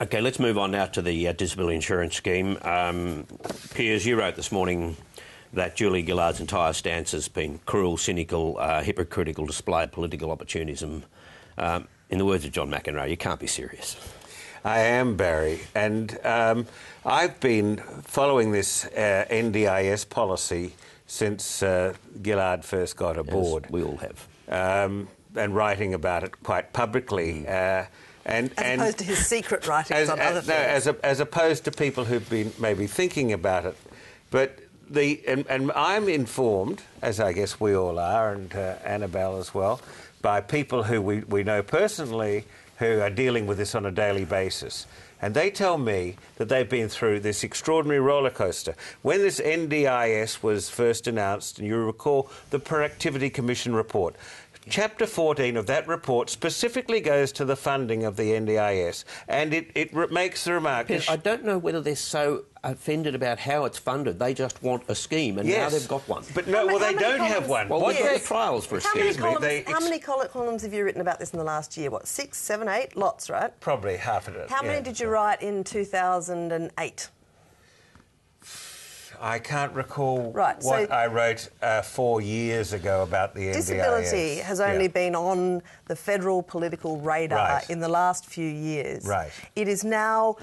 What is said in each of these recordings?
OK, let's move on now to the disability insurance scheme. Piers, you wrote this morning that Julia Gillard's entire stance has been cruel, cynical, hypocritical display of political opportunism. In the words of John McEnroe, you can't be serious. I am, Barry, and I've been following this NDIS policy since Gillard first got aboard. As we all have. And writing about it quite publicly. As opposed to his secret writings on other things. No, as opposed to people who've been maybe thinking about it. But and I'm informed, as I guess we all are, and Annabelle as well, by people who we know personally who are dealing with this on a daily basis. And they tell me that they've been through this extraordinary roller coaster. When this NDIS was first announced, and you recall the Productivity Commission report, Chapter 14 of that report specifically goes to the funding of the NDIS, and it makes the remark... I don't know whether they're so offended about how it's funded. They just want a scheme, and now they've got one. But no, they don't have one. Well, what are the trials for a scheme? How many columns have you written about this in the last year? What, 6, 7, 8? Lots, right? Probably half of it. How many did you write in 2008? I can't recall what I wrote 4 years ago about the NDIS. Disability has only been on the federal political radar in the last few years. Right. It is now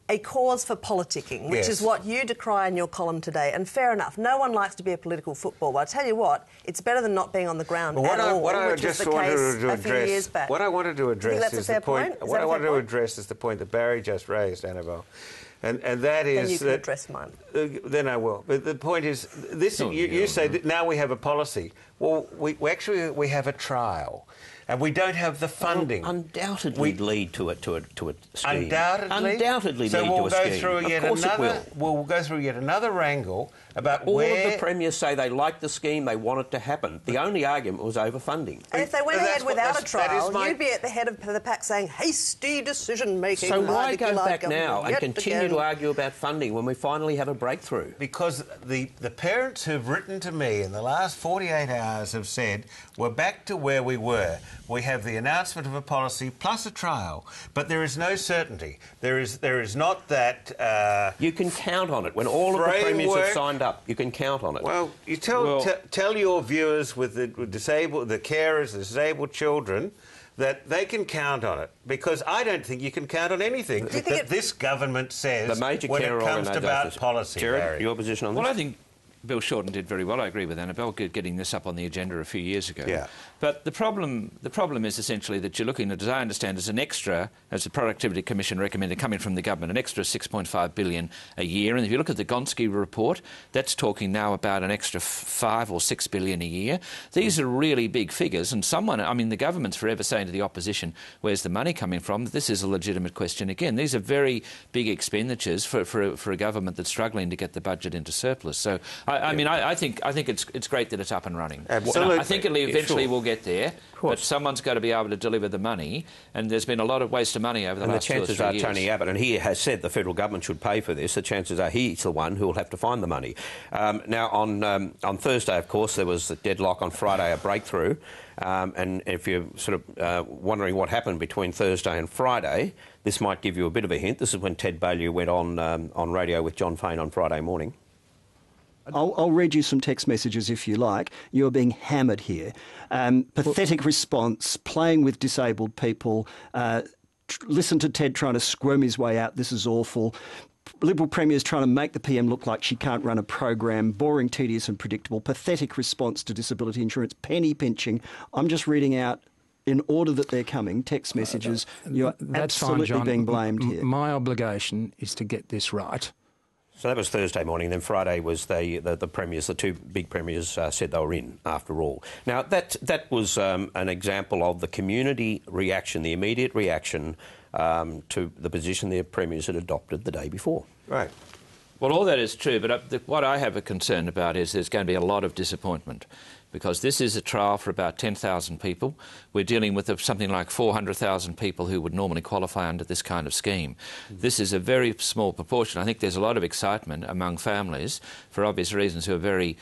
a cause for politicking, which is what you decry in your column today. And fair enough, no one likes to be a political football. But I tell you what, it's better than not being on the ground at all, which was the case a few years back. What I wanted to address is the point. What I wanted to address is the point that Barry just raised, Annabelle. And that is... Then you can address mine. Then I will. But the point is, this you say that now we have a policy. Well, we actually have a trial. And we don't have the funding. Undoubtedly lead to a scheme. Undoubtedly? Undoubtedly lead to a scheme. So we'll go through yet another wrangle about all of the premiers say they like the scheme, they want it to happen. The only argument was overfunding. And if they went ahead without a trial, you'd be at the head of the pack saying, hasty decision-making. So why go back now and continue to argue about funding when we finally have a breakthrough? Because the parents who've written to me in the last 48 hours have said, we're back to where we were. We have the announcement of a policy plus a trial, but there is no certainty. There is not that... you can count on it. When all of the premiers have signed up, you can count on it. Well, you tell your viewers with the carers, the disabled children, that they can count on it, because I don't think you can count on anything that this government says when it comes to about policy. Jared, your position on this? Well, I think Bill Shorten did very well. I agree with Annabelle getting this up on the agenda a few years ago. Yeah. But the problem is essentially that you're looking at, as I understand, as an extra, as the Productivity Commission recommended, coming from the government, an extra $6.5 billion a year. And if you look at the Gonski report, that's talking now about an extra $5 or $6 billion a year. These are really big figures. And the government's forever saying to the opposition, where's the money coming from? This is a legitimate question again. These are very big expenditures for a government that's struggling to get the budget into surplus. So I think it's great that it's up and running. Absolutely. I think eventually we'll get there, but someone's got to be able to deliver the money, and there's been a lot of waste of money over the last 2 or 3 years. And the chances are Tony Abbott, and he has said the federal government should pay for this, the chances are he's the one who will have to find the money. Now, on Thursday, of course, there was a deadlock. On Friday, a breakthrough. And if you're sort of wondering what happened between Thursday and Friday, this might give you a bit of a hint. This is when Ted Baillieu went on radio with John Fain on Friday morning. I'll read you some text messages if you like. You're being hammered here. Pathetic response, playing with disabled people, listen to Ted trying to squirm his way out, this is awful. Liberal Premier's trying to make the PM look like she can't run a program, boring, tedious and predictable, pathetic response to disability insurance, penny pinching. I'm just reading out in order that they're coming, text messages. You're absolutely being blamed here. My obligation is to get this right. So that was Thursday morning. Then Friday was the premiers, the two big premiers said they were in after all. Now, that was an example of the community reaction, the immediate reaction to the position the premiers had adopted the day before. Right. Well, all that is true, but what I have a concern about is there's going to be a lot of disappointment, because this is a trial for about 10,000 people. We're dealing with something like 400,000 people who would normally qualify under this kind of scheme. This is a very small proportion. I think there's a lot of excitement among families, for obvious reasons, who are very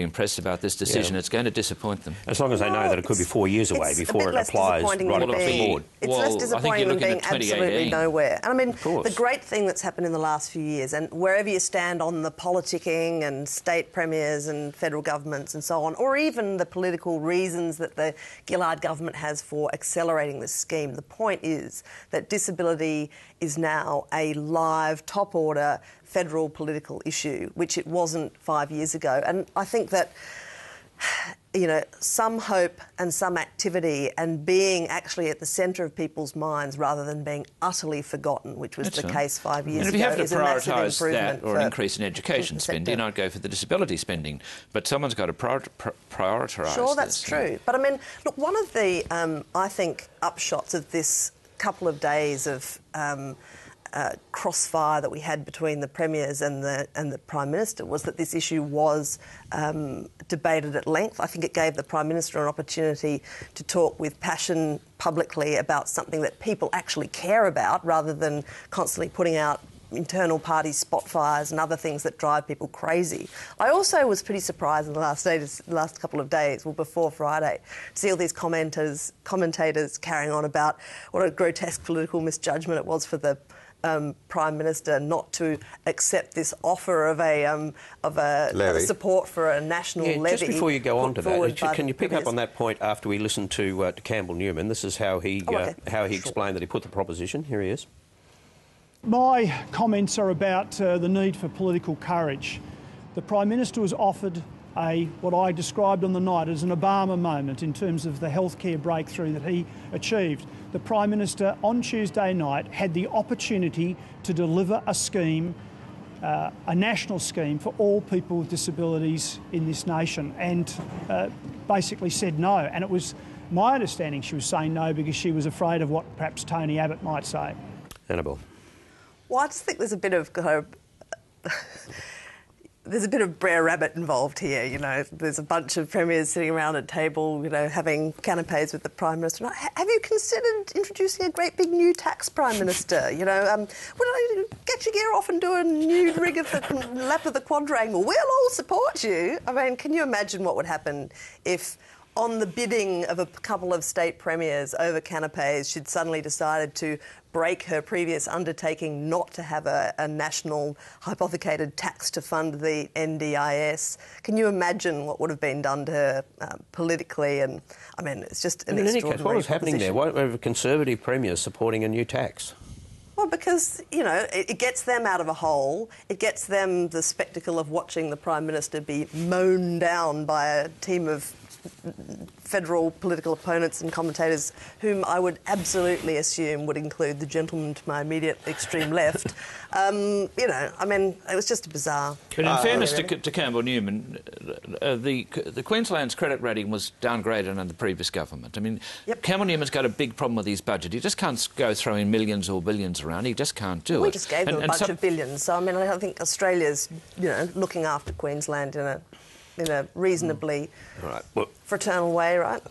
impressed about this decision. It's going to disappoint them. As long as they know that it could be 4 years away before it applies right across the board. It's less disappointing than being absolutely nowhere. And I mean, the great thing that's happened in the last few years, and wherever you stand on the politicking and state premiers and federal governments and so on, or even the political reasons that the Gillard government has for accelerating this scheme, the point is that disability is now a live, top-order federal political issue, which it wasn't 5 years ago. And I think that, you know, some hope and some activity and being actually at the centre of people's minds rather than being utterly forgotten, which was the case 5 years ago. And if you have to prioritise that or an increase in education spending, I'd go for the disability spending. But someone's got to prioritise. Sure, that's true. But I mean, look, one of the, I think, upshots of this couple of days of crossfire that we had between the premiers and the Prime Minister was that this issue was debated at length. I think it gave the Prime Minister an opportunity to talk with passion publicly about something that people actually care about, rather than constantly putting out internal party spot fires and other things that drive people crazy. I also was pretty surprised in the last couple of days, well, before Friday, to see all these commentators carrying on about what a grotesque political misjudgment it was for the Prime Minister not to accept this offer of a support for a national levy. Just before you go on to that, can you pick up on that point after we listen to Campbell Newman? This is how he explained that he put the proposition. Here he is. My comments are about the need for political courage. The Prime Minister was offered what I described on the night as an Obama moment in terms of the healthcare breakthrough that he achieved. The Prime Minister on Tuesday night had the opportunity to deliver a scheme, a national scheme for all people with disabilities in this nation, and basically said no. And it was my understanding she was saying no because she was afraid of what perhaps Tony Abbott might say. Annabelle. Well, I just think there's a bit of there's a bit of Brer Rabbit involved here, you know. There's a bunch of premiers sitting around a table, you know, having canapes with the Prime Minister. Have you considered introducing a great big new tax, Prime Minister? You know, get your gear off and do a new rig of the lap of the quadrangle. We'll all support you. I mean, can you imagine what would happen if, on the bidding of a couple of state premiers over canapes, she'd suddenly decided to break her previous undertaking not to have a national hypothecated tax to fund the NDIS? Can you imagine what would have been done to her politically? And I mean, it's just an extraordinary proposition. What was happening there? Why were Conservative premiers supporting a new tax? Well, because, you know, it gets them out of a hole. It gets them the spectacle of watching the Prime Minister be mown down by a team of federal political opponents and commentators whom I would absolutely assume would include the gentleman to my immediate extreme left. You know, I mean, it was just a bizarre... But in fairness to Campbell Newman, the Queensland's credit rating was downgraded under the previous government. I mean, Campbell Newman's got a big problem with his budget. He just can't go throwing millions or billions around. He just can't do it. We just gave them a bunch of billions. So, I mean, I think Australia's, you know, looking after Queensland in a reasonably fraternal way, right?